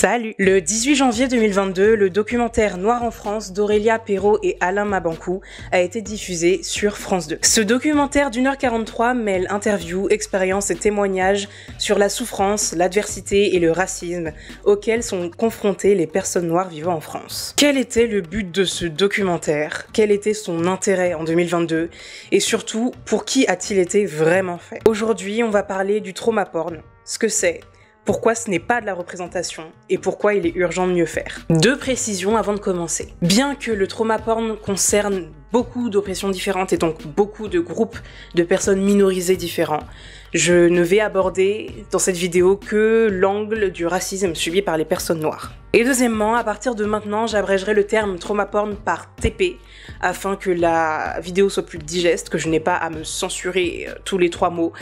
Salut! Le 18 janvier 2022, le documentaire Noir en France d'Aurélia Perrault et Alain Mabanckou a été diffusé sur France 2. Ce documentaire d'1h43 mêle interviews, expériences et témoignages sur la souffrance, l'adversité et le racisme auxquels sont confrontées les personnes noires vivant en France. Quel était le but de ce documentaire? Quel était son intérêt en 2022? Et surtout, pour qui a-t-il été vraiment fait? Aujourd'hui, on va parler du trauma porn, ce que c'est, pourquoi ce n'est pas de la représentation et pourquoi il est urgent de mieux faire. Deux précisions avant de commencer. Bien que le trauma porn concerne beaucoup d'oppressions différentes et donc beaucoup de groupes de personnes minorisées différents, je ne vais aborder dans cette vidéo que l'angle du racisme subi par les personnes noires. Et deuxièmement, à partir de maintenant, j'abrégerai le terme trauma porn par TP afin que la vidéo soit plus digeste, que je n'ai pas à me censurer tous les 3 mots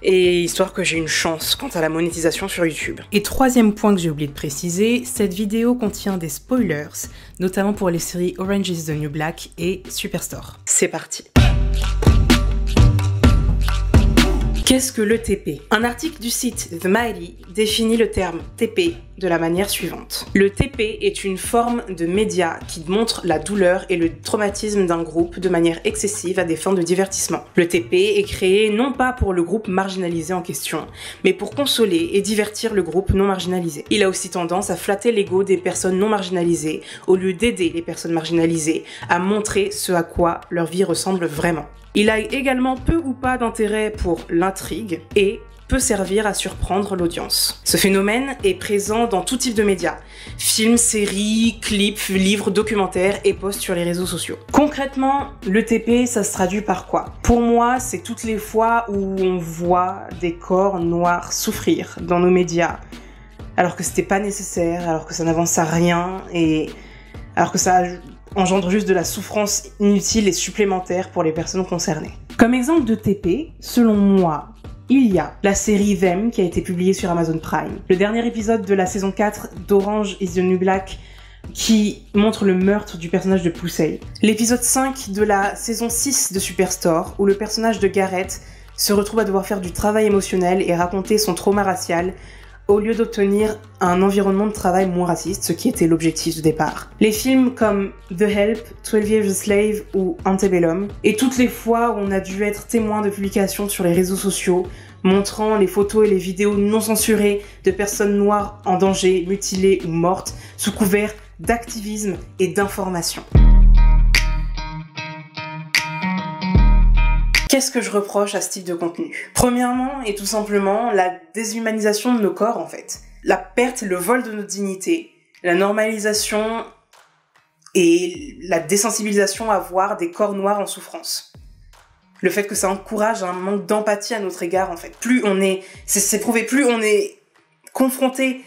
et histoire que j'ai une chance quant à la monétisation sur YouTube. Et troisième point que j'ai oublié de préciser, cette vidéo contient des spoilers, notamment pour les séries Orange is the New Black et Superstore. C'est parti. Qu'est-ce que le TP? Un article du site The Mighty définit le terme TP de la manière suivante. Le TP est une forme de média qui montre la douleur et le traumatisme d'un groupe de manière excessive à des fins de divertissement. Le TP est créé non pas pour le groupe marginalisé en question, mais pour consoler et divertir le groupe non marginalisé. Il a aussi tendance à flatter l'ego des personnes non marginalisées au lieu d'aider les personnes marginalisées à montrer ce à quoi leur vie ressemble vraiment. Il a également peu ou pas d'intérêt pour l'intrigue et peut servir à surprendre l'audience. Ce phénomène est présent dans tout type de médias, films, séries, clips, livres, documentaires et posts sur les réseaux sociaux. Concrètement, le TP, ça se traduit par quoi? Pour moi, c'est toutes les fois où on voit des corps noirs souffrir dans nos médias, alors que c'était pas nécessaire, alors que ça n'avance à rien et alors que ça engendre juste de la souffrance inutile et supplémentaire pour les personnes concernées. Comme exemple de TP, selon moi, il y a la série Them qui a été publiée sur Amazon Prime. Le dernier épisode de la saison 4 d'Orange is the New Black qui montre le meurtre du personnage de Poussey. L'épisode 5 de la saison 6 de Superstore où le personnage de Garrett se retrouve à devoir faire du travail émotionnel et raconter son trauma racial au lieu d'obtenir un environnement de travail moins raciste, ce qui était l'objectif de départ. Les films comme The Help, 12 Years a Slave ou Antebellum, et toutes les fois où on a dû être témoin de publications sur les réseaux sociaux montrant les photos et les vidéos non censurées de personnes noires en danger, mutilées ou mortes, sous couvert d'activisme et d'information. Qu'est-ce que je reproche à ce type de contenu? Premièrement, et tout simplement, la déshumanisation de nos corps, en fait. La perte et le vol de notre dignité. La normalisation et la désensibilisation à voir des corps noirs en souffrance. Le fait que ça encourage un manque d'empathie à notre égard, en fait. Plus on est, c'est prouvé, plus on est confronté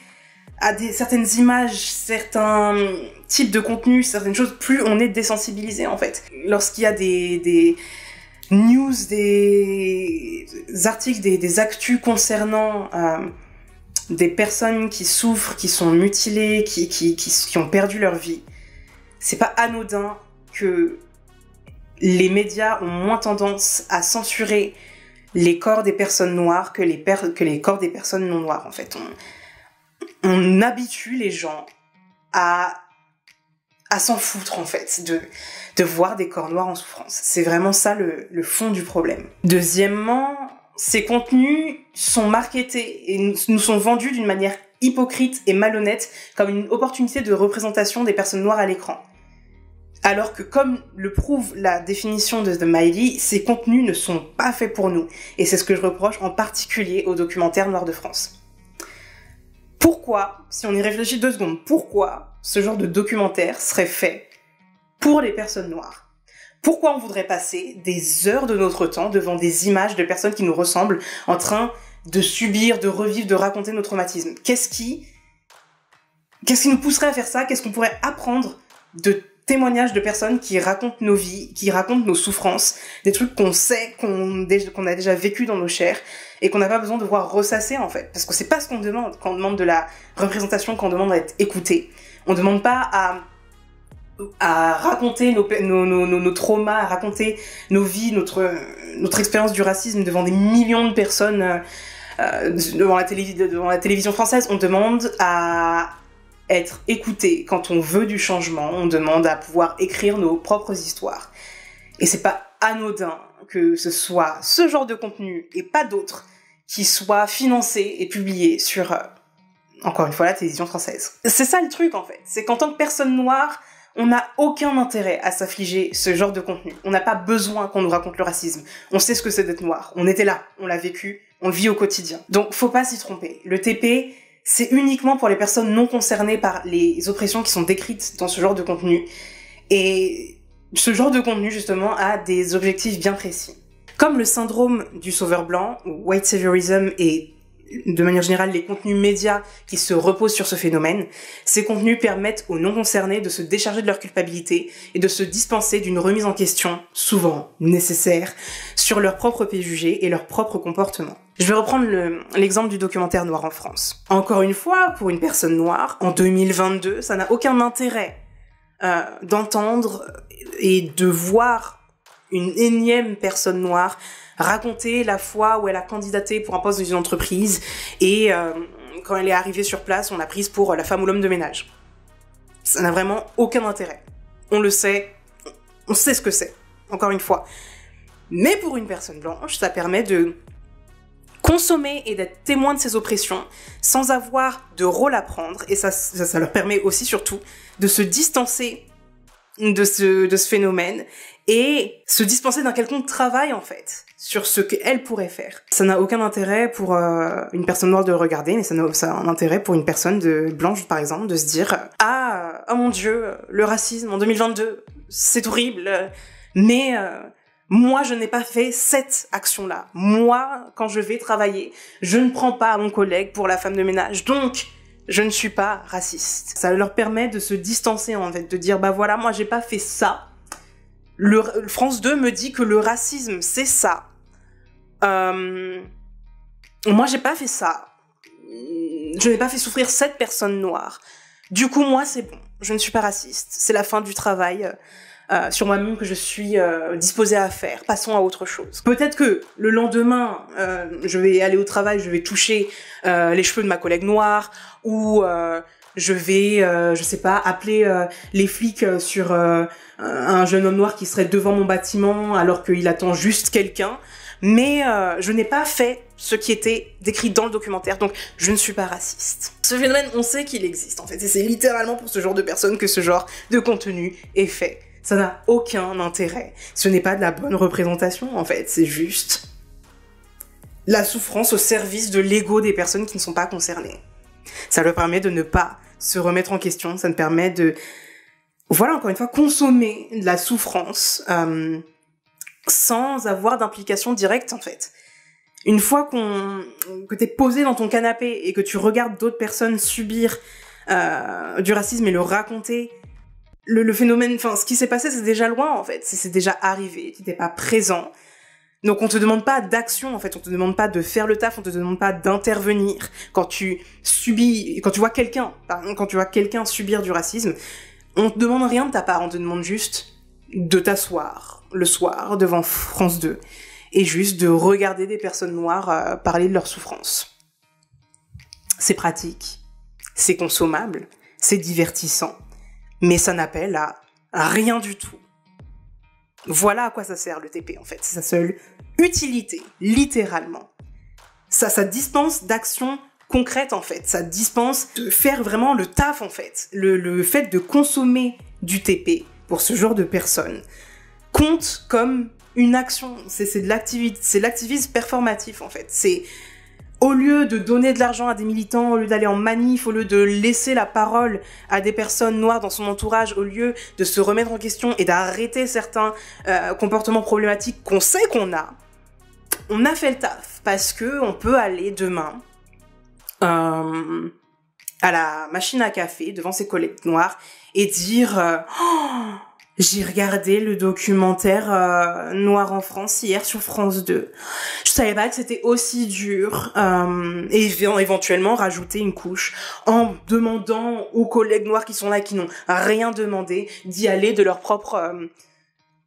à certaines images, certains types de contenus, certaines choses, plus on est désensibilisé, en fait. Lorsqu'il y a des news, des articles, des actus concernant des personnes qui souffrent, qui sont mutilées, qui ont perdu leur vie. C'est pas anodin que les médias ont moins tendance à censurer les corps des personnes noires que les corps des personnes non noires, en fait. On habitue les gens à s'en foutre, en fait, de voir des corps noirs en souffrance. C'est vraiment ça le fond du problème. Deuxièmement, ces contenus sont marketés et nous sont vendus d'une manière hypocrite et malhonnête comme une opportunité de représentation des personnes noires à l'écran. Alors que, comme le prouve la définition de The Mighty, ces contenus ne sont pas faits pour nous. Et c'est ce que je reproche en particulier au documentaire Noir de France. Pourquoi, si on y réfléchit 2 secondes, pourquoi ce genre de documentaire serait fait pour les personnes noires? Pourquoi on voudrait passer des heures de notre temps devant des images de personnes qui nous ressemblent en train de subir, de revivre, de raconter nos traumatismes? Qu'est-ce qui nous pousserait à faire ça? Qu'est-ce qu'on pourrait apprendre de témoignages de personnes qui racontent nos vies, qui racontent nos souffrances, des trucs qu'on sait, qu'on a déjà vécu dans nos chairs et qu'on n'a pas besoin de voir ressasser, en fait? Parce que c'est pas ce qu'on demande quand on demande de la représentation, quand on demande à être écouté. On demande pas à raconter nos traumas, à raconter nos vies, notre expérience du racisme devant des millions de personnes devant la télévision française. On demande à être écouté quand on veut du changement, on demande à pouvoir écrire nos propres histoires. Et c'est pas anodin que ce soit ce genre de contenu et pas d'autres qui soient financés et publiés sur, encore une fois, la télévision française. C'est ça le truc en fait, c'est qu'en tant que personne noire, on n'a aucun intérêt à s'affliger ce genre de contenu. On n'a pas besoin qu'on nous raconte le racisme. On sait ce que c'est d'être noir. On était là, on l'a vécu, on le vit au quotidien. Donc faut pas s'y tromper. Le TP, c'est uniquement pour les personnes non concernées par les oppressions qui sont décrites dans ce genre de contenu. Et ce genre de contenu, justement, a des objectifs bien précis. Comme le syndrome du sauveur blanc, ou white saviorism, et de manière générale les contenus médias qui se reposent sur ce phénomène, ces contenus permettent aux non-concernés de se décharger de leur culpabilité et de se dispenser d'une remise en question, souvent nécessaire, sur leurs propres préjugés et leur propre comportement. Je vais reprendre l'exemple du documentaire Noir en France. Encore une fois, pour une personne noire, en 2022, ça n'a aucun intérêt d'entendre et de voir une énième personne noire raconter la fois où elle a candidaté pour un poste dans une entreprise et quand elle est arrivée sur place, on l'a prise pour la femme ou l'homme de ménage. Ça n'a vraiment aucun intérêt. On le sait, on sait ce que c'est, encore une fois. Mais pour une personne blanche, ça permet de consommer et d'être témoin de ces oppressions sans avoir de rôle à prendre, et ça leur permet aussi surtout de se distancer de ce phénomène et se dispenser d'un quelconque travail en fait sur ce qu'elle pourrait faire. Ça n'a aucun intérêt pour une personne noire de le regarder, mais ça a un intérêt pour une personne blanche par exemple de se dire oh mon Dieu, le racisme en 2022 c'est horrible, mais moi je n'ai pas fait cette action-là. Moi quand je vais travailler, je ne prends pas mon collègue pour la femme de ménage, donc je ne suis pas raciste. Ça leur permet de se distancer en fait, de dire bah voilà, moi j'ai pas fait ça. France 2 me dit que le racisme c'est ça. Moi j'ai pas fait ça. Je n'ai pas fait souffrir cette personne noire. Du coup moi c'est bon, je ne suis pas raciste. C'est la fin du travail sur moi-même que je suis disposée à faire. Passons à autre chose. Peut-être que le lendemain, je vais aller au travail, je vais toucher les cheveux de ma collègue noire, ou je vais, je sais pas, appeler les flics sur un jeune homme noir qui serait devant mon bâtiment alors qu'il attend juste quelqu'un. Mais je n'ai pas fait ce qui était décrit dans le documentaire, donc je ne suis pas raciste. Ce phénomène, on sait qu'il existe en fait, et c'est littéralement pour ce genre de personnes que ce genre de contenu est fait. Ça n'a aucun intérêt. Ce n'est pas de la bonne représentation, en fait. C'est juste la souffrance au service de l'ego des personnes qui ne sont pas concernées. Ça leur permet de ne pas se remettre en question. Ça me permet de, voilà, encore une fois, consommer de la souffrance sans avoir d'implication directe, en fait. Une fois que t'es posé dans ton canapé et que tu regardes d'autres personnes subir du racisme et le raconter, le phénomène, enfin, ce qui s'est passé, c'est déjà loin, en fait. C'est déjà arrivé. Tu n'étais pas présent. Donc, on te demande pas d'action, en fait. On te demande pas de faire le taf. On te demande pas d'intervenir. Quand tu vois quelqu'un subir du racisme, on te demande rien de ta part. On te demande juste de t'asseoir le soir devant France 2 et juste de regarder des personnes noires parler de leur souffrance. C'est pratique. C'est consommable. C'est divertissant. Mais ça n'appelle à rien du tout. Voilà à quoi ça sert le TP en fait. C'est sa seule utilité, littéralement. Ça dispense d'actions concrètes en fait. Ça dispense de faire vraiment le taf en fait. Le fait de consommer du TP pour ce genre de personnes compte comme une action. C'est l'activisme performatif en fait. C'est au lieu de donner de l'argent à des militants, au lieu d'aller en manif, au lieu de laisser la parole à des personnes noires dans son entourage, au lieu de se remettre en question et d'arrêter certains comportements problématiques qu'on sait qu'on a, on a fait le taf parce que on peut aller demain à la machine à café devant ses collègues noirs et dire j'ai regardé le documentaire Noir en France hier sur France 2. Je savais pas que c'était aussi dur. Et éventuellement rajouter une couche en demandant aux collègues noirs qui sont là, qui n'ont rien demandé, d'y aller de leur propre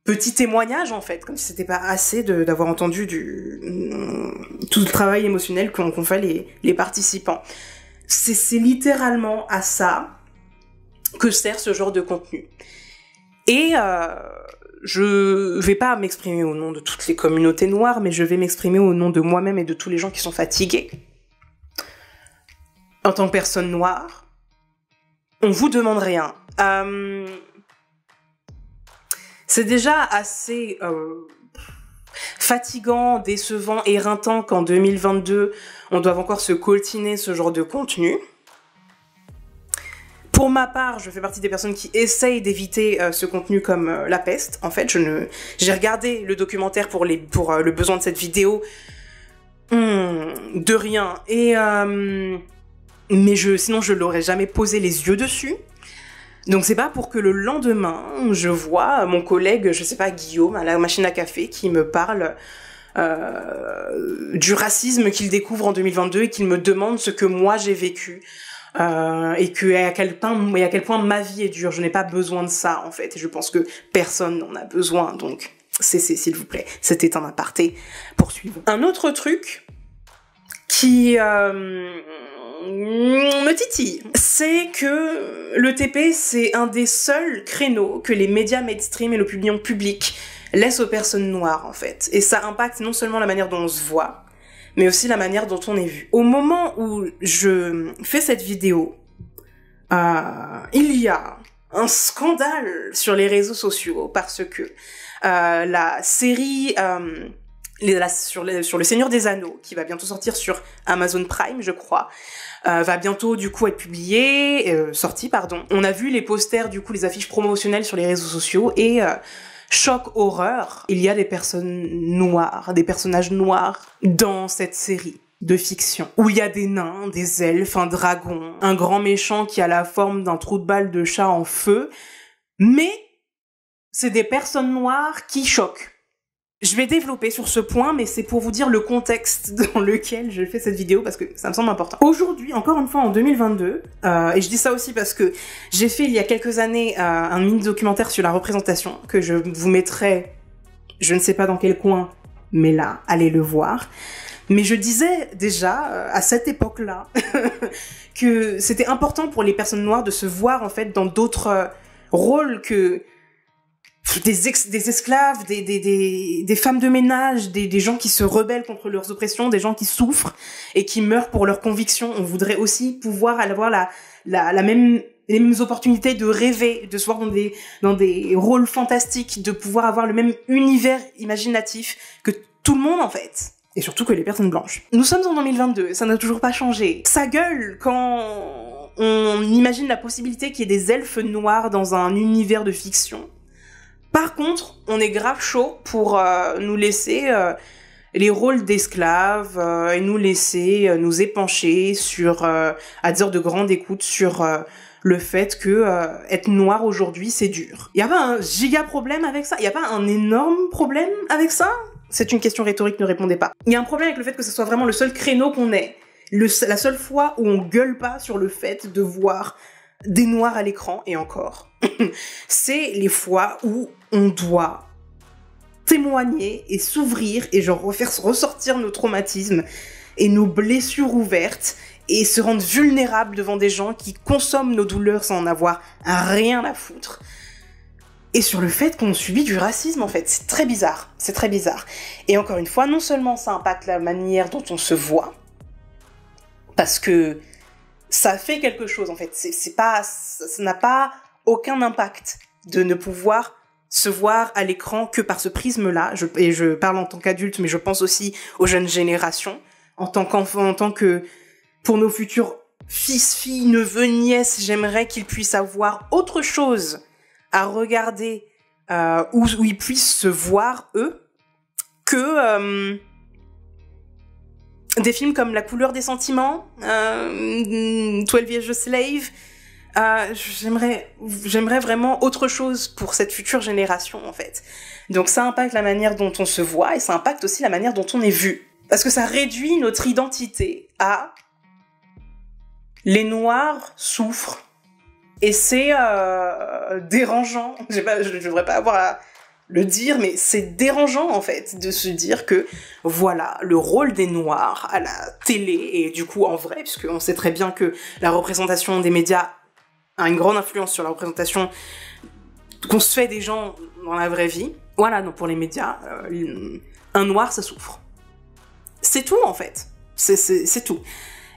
petit témoignage en fait, comme si c'était pas assez d'avoir entendu tout le travail émotionnel qu'ont fait les participants. C'est littéralement à ça que sert ce genre de contenu. Et je vais pas m'exprimer au nom de toutes les communautés noires, mais je vais m'exprimer au nom de moi-même et de tous les gens qui sont fatigués. En tant que personne noire, on vous demande rien. C'est déjà assez fatigant, décevant, éreintant qu'en 2022, on doive encore se coltiner ce genre de contenu. Pour ma part, je fais partie des personnes qui essayent d'éviter ce contenu comme la peste. En fait, j'ai regardé le documentaire pour le besoin de cette vidéo de rien. Et mais sinon, je l'aurais jamais posé les yeux dessus. Donc c'est pas pour que le lendemain, je vois mon collègue, je sais pas, Guillaume, à la machine à café, qui me parle du racisme qu'il découvre en 2022 et qu'il me demande ce que moi j'ai vécu. Et à quel point ma vie est dure. Je n'ai pas besoin de ça, en fait. Et je pense que personne n'en a besoin. Donc, s'il vous plaît, c'était un aparté. Poursuivons. Un autre truc qui me titille, c'est que le TP, c'est un des seuls créneaux que les médias mainstream et l'opinion publique laissent aux personnes noires, en fait. Et ça impacte non seulement la manière dont on se voit, mais aussi la manière dont on est vu. Au moment où je fais cette vidéo, il y a un scandale sur les réseaux sociaux parce que la série sur le Seigneur des Anneaux, qui va bientôt sortir sur Amazon Prime, je crois, va bientôt du coup être sortie. On a vu les posters, du coup les affiches promotionnelles sur les réseaux sociaux et choc horreur, il y a des personnes noires, des personnages noirs dans cette série de fiction, où il y a des nains, des elfes, un dragon, un grand méchant qui a la forme d'un trou de balle de chat en feu, mais c'est des personnes noires qui choquent. Je vais développer sur ce point, mais c'est pour vous dire le contexte dans lequel je fais cette vidéo, parce que ça me semble important. Aujourd'hui, encore une fois en 2022, et je dis ça aussi parce que j'ai fait il y a quelques années un mini-documentaire sur la représentation, que je vous mettrai, je ne sais pas dans quel coin, mais là, allez le voir. Mais je disais déjà, à cette époque-là, que c'était important pour les personnes noires de se voir, en fait, dans d'autres rôles que des esclaves, des femmes de ménage, des gens qui se rebellent contre leurs oppressions, des gens qui souffrent et qui meurent pour leurs convictions. On voudrait aussi pouvoir avoir les mêmes opportunités de rêver, de se voir dans des rôles fantastiques, de pouvoir avoir le même univers imaginatif que tout le monde, en fait. Et surtout que les personnes blanches. Nous sommes en 2022, ça n'a toujours pas changé. Ça gueule quand on imagine la possibilité qu'il y ait des elfes noirs dans un univers de fiction. Par contre, on est grave chaud pour nous laisser les rôles d'esclaves et nous laisser nous épancher sur à des heures de grande écoute sur le fait que être noir aujourd'hui c'est dur. Y a pas un giga problème avec ça? Y a pas un énorme problème avec ça? C'est une question rhétorique, ne répondez pas. Il y a un problème avec le fait que ce soit vraiment le seul créneau qu'on ait, la seule fois où on gueule pas sur le fait de voir des noirs à l'écran, et encore. C'est les fois où on doit témoigner et s'ouvrir et genre faire ressortir nos traumatismes et nos blessures ouvertes et se rendre vulnérables devant des gens qui consomment nos douleurs sans en avoir rien à foutre. Et sur le fait qu'on subit du racisme, en fait. C'est très bizarre. C'est très bizarre. Et encore une fois, non seulement ça impacte la manière dont on se voit, parce que ça fait quelque chose, en fait. Ça n'a pas aucun impact de ne pouvoir se voir à l'écran que par ce prisme-là. Et je parle en tant qu'adulte, mais je pense aussi aux jeunes générations. En tant qu'enfant, en tant que... Pour nos futurs fils, filles, neveux, nièces, j'aimerais qu'ils puissent avoir autre chose à regarder où ils puissent se voir, eux, que des films comme La couleur des sentiments, 12 Years a Slave. J'aimerais vraiment autre chose pour cette future génération, en fait. Donc ça impacte la manière dont on se voit et ça impacte aussi la manière dont on est vu. Parce que ça réduit notre identité à les Noirs souffrent. Et c'est dérangeant, je devrais pas avoir à le dire, mais c'est dérangeant en fait de se dire que voilà, le rôle des Noirs à la télé, et du coup en vrai, puisqu'on sait très bien que la représentation des médias a une grande influence sur la représentation qu'on se fait des gens dans la vraie vie. Voilà, donc pour les médias, un noir, ça souffre. C'est tout, en fait. C'est tout.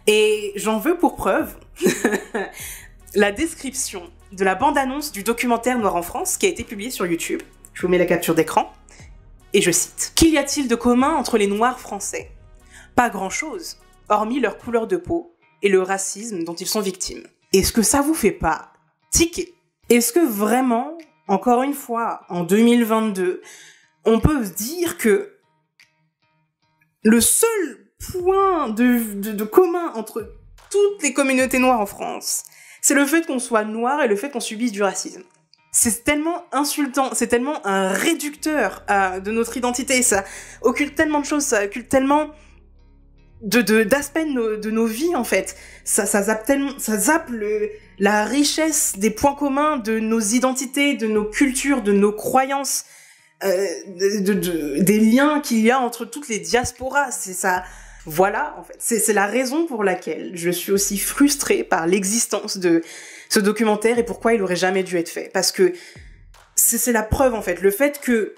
Et j'en veux pour preuve la description de la bande-annonce du documentaire Noir en France qui a été publié sur YouTube. Je vous mets la capture d'écran. Et je cite. « Qu'y a-t-il de commun entre les Noirs français ? Pas grand-chose, hormis leur couleur de peau et le racisme dont ils sont victimes. » Est-ce que ça vous fait pas tiquer ? Est-ce que vraiment, encore une fois, en 2022, on peut se dire que le seul point de commun entre toutes les communautés noires en France, c'est le fait qu'on soit noir et le fait qu'on subisse du racisme. C'est tellement insultant, c'est tellement un réducteur de notre identité, ça occulte tellement de choses, ça occulte tellement d'aspects de nos vies, en fait. Ça zappe tellement, ça zappe la richesse des points communs de nos identités, de nos cultures, de nos croyances, des liens qu'il y a entre toutes les diasporas. C'est ça. Voilà, en fait. C'est la raison pour laquelle je suis aussi frustrée par l'existence de ce documentaire et pourquoi il aurait jamais dû être fait. Parce que c'est la preuve, en fait. Le fait que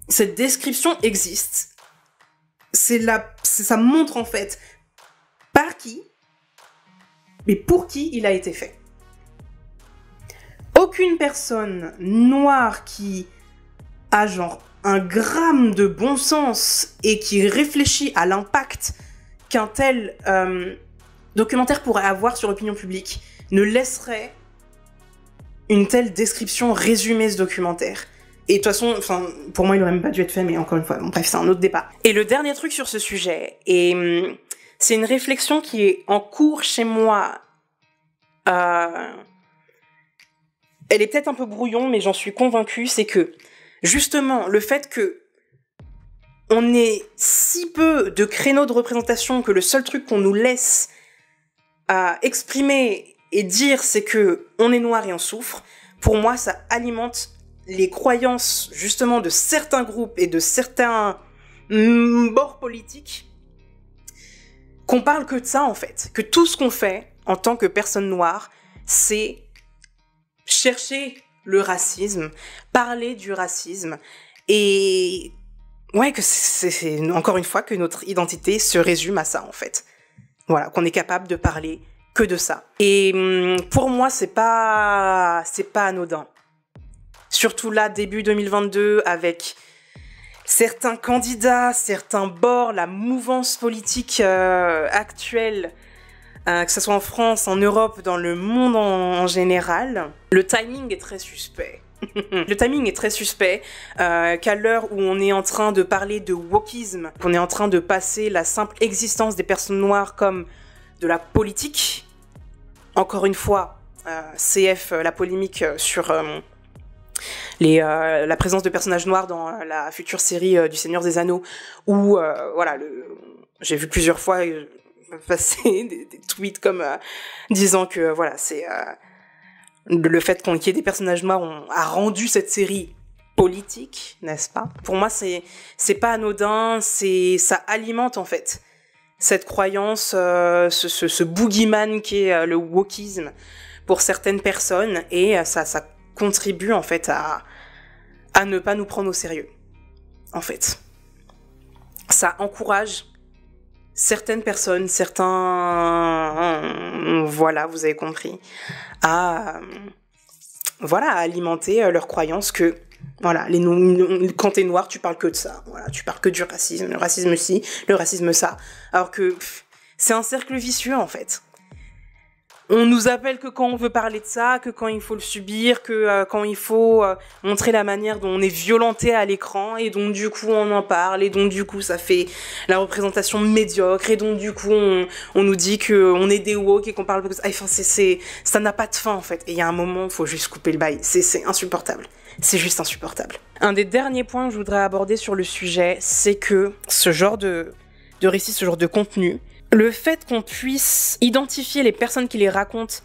cette description existe, ça montre, en fait, par qui, mais pour qui il a été fait. Aucune personne noire qui a genre un gramme de bon sens et qui réfléchit à l'impact qu'un tel documentaire pourrait avoir sur l'opinion publique ne laisserait une telle description résumer ce documentaire. Et de toute façon, pour moi, il aurait même pas dû être fait, mais encore une fois, bon, bref, c'est un autre débat. Et le dernier truc sur ce sujet, et c'est une réflexion qui est en cours chez moi. Elle est peut-être un peu brouillon, mais j'en suis convaincue, c'est que justement, le fait que on ait si peu de créneaux de représentation que le seul truc qu'on nous laisse exprimer et dire, c'est que on est noir et on souffre, pour moi, ça alimente les croyances, justement, de certains groupes et de certains bords politiques, qu'on parle que de ça, en fait. Que tout ce qu'on fait, en tant que personne noire, c'est chercher le racisme, parler du racisme, et ouais, que c'est encore une fois que notre identité se résume à ça, en fait. Voilà, qu'on est capable de parler que de ça. Et pour moi, c'est pas anodin. Surtout là, début 2022, avec certains candidats, certains bords, la mouvance politique actuelle, que ce soit en France, en Europe, dans le monde en général, le timing est très suspect. Le timing est très suspect, qu'à l'heure où on est en train de parler de wokisme, qu'on est en train de passer la simple existence des personnes noires comme de la politique. Encore une fois, CF, la polémique sur la présence de personnages noirs dans la future série du Seigneur des Anneaux, où voilà, j'ai vu plusieurs fois passer des tweets comme disant que voilà, c'est le fait qu'il y ait des personnages noirs a rendu cette série politique, n'est-ce pas? Pour moi, c'est pas anodin, ça alimente en fait cette croyance, ce boogeyman qui est le wokisme pour certaines personnes, et ça contribue en fait à ne pas nous prendre au sérieux. En fait, ça encourage certaines personnes, voilà, vous avez compris, à alimenter leur croyance que voilà, quand t'es noir, tu parles que de ça. Voilà, tu parles que du racisme, le racisme ci, le racisme ça. Alors que c'est un cercle vicieux en fait. On nous appelle que quand on veut parler de ça, que quand il faut le subir, que quand il faut montrer la manière dont on est violenté à l'écran, et donc du coup on en parle, et donc du coup ça fait la représentation médiocre, et donc du coup on nous dit que on est des woke et qu'on parle de ça. Enfin, ça n'a pas de fin en fait. Et il y a un moment, il faut juste couper le bail. C'est insupportable. C'est juste insupportable. Un des derniers points que je voudrais aborder sur le sujet, c'est que ce genre de récit, ce genre de contenu, le fait qu'on puisse identifier les personnes qui les racontent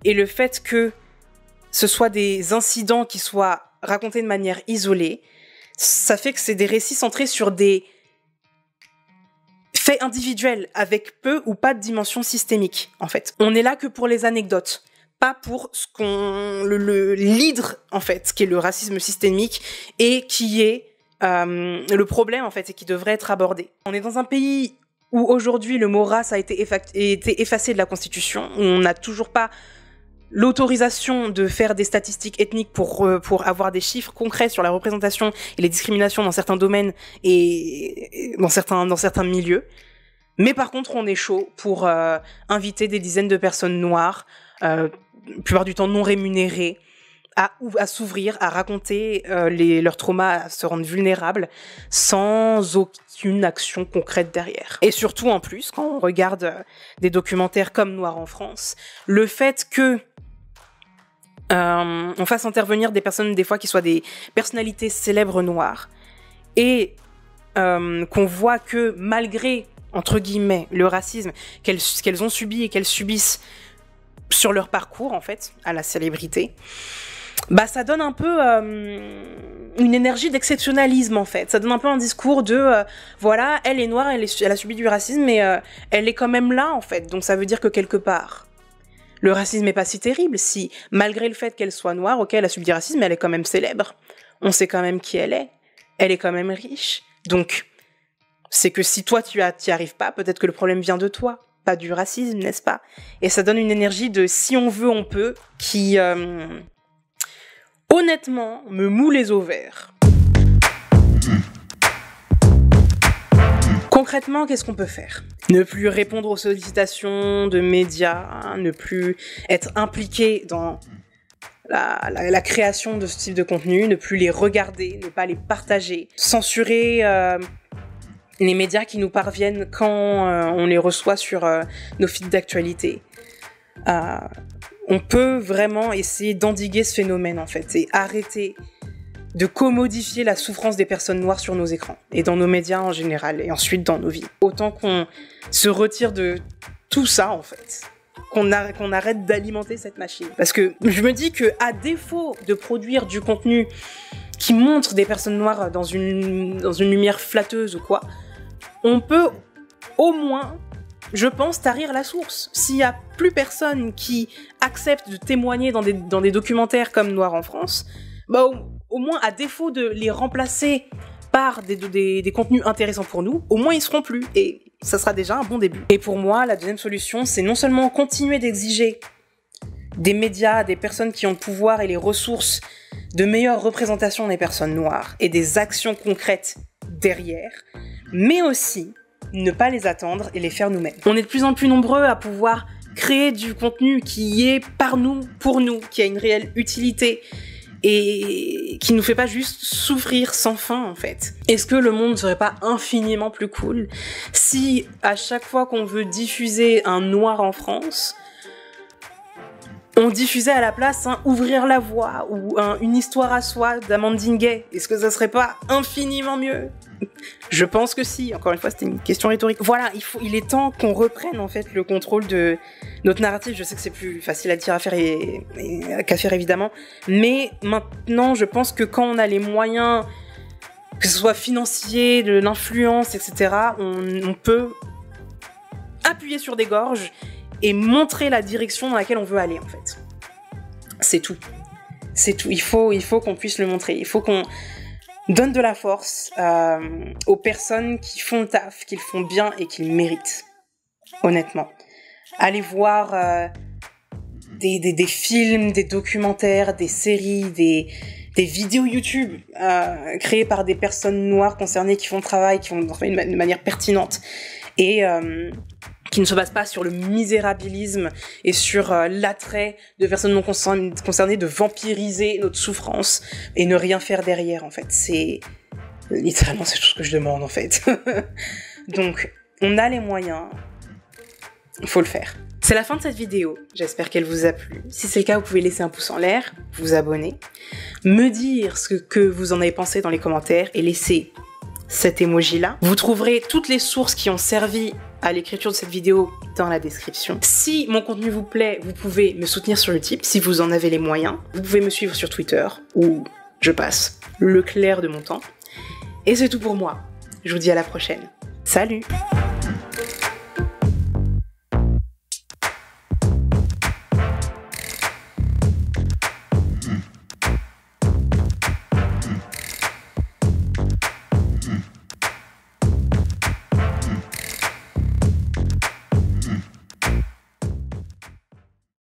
et le fait que ce soit des incidents qui soient racontés de manière isolée, ça fait que c'est des récits centrés sur des faits individuels avec peu ou pas de dimension systémique, en fait. On est là que pour les anecdotes, pas pour ce qu'on l'hydre en fait, qui est le racisme systémique et qui est le problème en fait, et qui devrait être abordé. On est dans un pays où aujourd'hui le mot race a été effacé de la Constitution, où on n'a toujours pas l'autorisation de faire des statistiques ethniques pour avoir des chiffres concrets sur la représentation et les discriminations dans certains domaines et dans certains milieux. Mais par contre, on est chaud pour inviter des dizaines de personnes noires, la plupart du temps non rémunérées, à s'ouvrir, à raconter leurs traumas, à se rendre vulnérables, sans aucune action concrète derrière. Et surtout, en plus, quand on regarde des documentaires comme Noir en France, le fait que on fasse intervenir des personnes, des fois, qui soient des personnalités célèbres noires, et qu'on voit que malgré, entre guillemets, le racisme qu'elles ont subi et qu'elles subissent sur leur parcours, en fait, à la célébrité, bah ça donne un peu une énergie d'exceptionnalisme, en fait. Ça donne un peu un discours de voilà, elle est noire, elle a subi du racisme, mais elle est quand même là, en fait. Donc ça veut dire que quelque part, le racisme n'est pas si terrible si, malgré le fait qu'elle soit noire, ok, elle a subi du racisme, mais elle est quand même célèbre. On sait quand même qui elle est quand même riche. Donc, c'est que si toi tu y arrives pas, peut-être que le problème vient de toi, pas du racisme, n'est-ce pas? Et ça donne une énergie de si on veut, on peut, qui honnêtement me moule les ovaires. Concrètement, qu'est-ce qu'on peut faire? Ne plus répondre aux sollicitations de médias, hein, ne plus être impliqué dans la création de ce type de contenu, ne plus les regarder, ne pas les partager, censurer les médias qui nous parviennent quand on les reçoit sur nos feeds d'actualité. On peut vraiment essayer d'endiguer ce phénomène, en fait, et arrêter de commodifier la souffrance des personnes noires sur nos écrans, et dans nos médias en général, et ensuite dans nos vies. Autant qu'on se retire de tout ça, en fait, qu'on arrête d'alimenter cette machine. Parce que je me dis que, à défaut de produire du contenu qui montre des personnes noires dans une lumière flatteuse ou quoi, on peut au moins, je pense, tarir la source. S'il y a plus personne qui accepte de témoigner dans des documentaires comme Noir en France, bah au moins, à défaut de les remplacer par des contenus intéressants pour nous, au moins ils seront plus. Et ça sera déjà un bon début. Et pour moi, la deuxième solution, c'est non seulement continuer d'exiger des médias, des personnes qui ont le pouvoir et les ressources, de meilleures représentations des personnes noires et des actions concrètes derrière, mais aussi ne pas les attendre et les faire nous-mêmes. On est de plus en plus nombreux à pouvoir créer du contenu qui est par nous, pour nous, qui a une réelle utilité et qui nous fait pas juste souffrir sans fin, en fait. Est-ce que le monde ne serait pas infiniment plus cool si, à chaque fois qu'on veut diffuser un noir en France, on diffusait à la place Ouvrir la voie ou Une histoire à soi d'Amandine Gay? Est-ce que ça serait pas infiniment mieux? Je pense que si. Encore une fois, c'était une question rhétorique. Voilà, il est temps qu'on reprenne en fait le contrôle de notre narratif. Je sais que c'est plus facile à dire à faire qu'à faire évidemment, mais maintenant, je pense que quand on a les moyens, que ce soit financier, de l'influence, etc., on peut appuyer sur des gorges et montrer la direction dans laquelle on veut aller, en fait. C'est tout. C'est tout. Il faut qu'on puisse le montrer. Il faut qu'on donne de la force aux personnes qui font le taf, qui le font bien et qui le méritent. Honnêtement. Allez voir des films, des documentaires, des séries, des vidéos YouTube créées par des personnes noires concernées qui font le travail, qui font de manière pertinente. Et qui ne se base pas sur le misérabilisme et sur l'attrait de personnes non concernées de vampiriser notre souffrance et ne rien faire derrière, en fait. C'est littéralement c'est tout ce que je demande, en fait. Donc, on a les moyens, il faut le faire. C'est la fin de cette vidéo, j'espère qu'elle vous a plu. Si c'est le cas, vous pouvez laisser un pouce en l'air, vous abonner, me dire ce que vous en avez pensé dans les commentaires et laisser cet emoji-là. Vous trouverez toutes les sources qui ont servi à l'écriture de cette vidéo dans la description. Si mon contenu vous plaît, vous pouvez me soutenir sur Utip si vous en avez les moyens. Vous pouvez me suivre sur Twitter où je passe le clair de mon temps. Et c'est tout pour moi. Je vous dis à la prochaine. Salut!